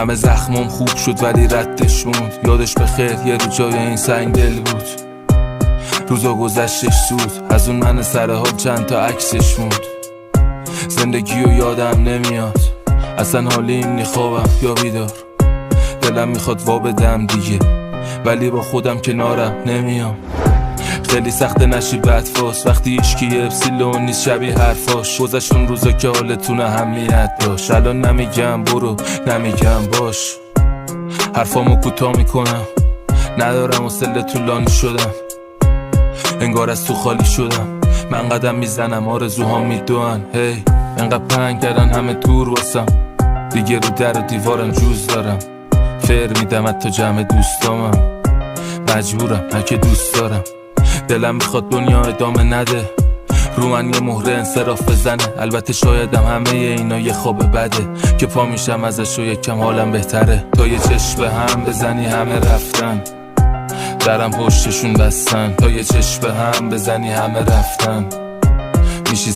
همه زخمم خوب شد ولی ردش موند. یادش بخیر یه رو جای این سنگ دل بود. روزا گذشتش زود، از اون من سرحال چند تا عکسش موند. زندگیو یادم نمیاد، اصلا حالیم نی خوابم یا بیدار. دلم میخواد وا بدم دیگه، ولی با خودم کنارم نمیام. خیلی سخت نشی بدفاس وقتی هیچکی اپسیلون نیست شبیه حرفاش. گذشت اون روزا که حالتون اهمیت داشت. الان نمیگم برو، نمیگم باش، حرفامو کوتاه میکنم. ندارم حوصله طولانی شدم، انگار از تو خالی شدم. من قدم میزنم آرزوهام میدوان. هی انقدر پنگ کردن همه دور واسم، دیگه رو در و دیوارم جوز دارم. فر میدم حتی جمع دوستامم، مجبورم نه که دوست دارم. دلم میخواد دنیا ادامه نده، رو من یه مهره انصراف بزنه. البته شایدم همه اینا یه خواب بده که پا میشم ازش و یکم حالم بهتره. تا یه چشم به هم بزنی همه رفتن، درم پشتشون بستن. تا یه چشم به هم بزنی همه رفتن. میشی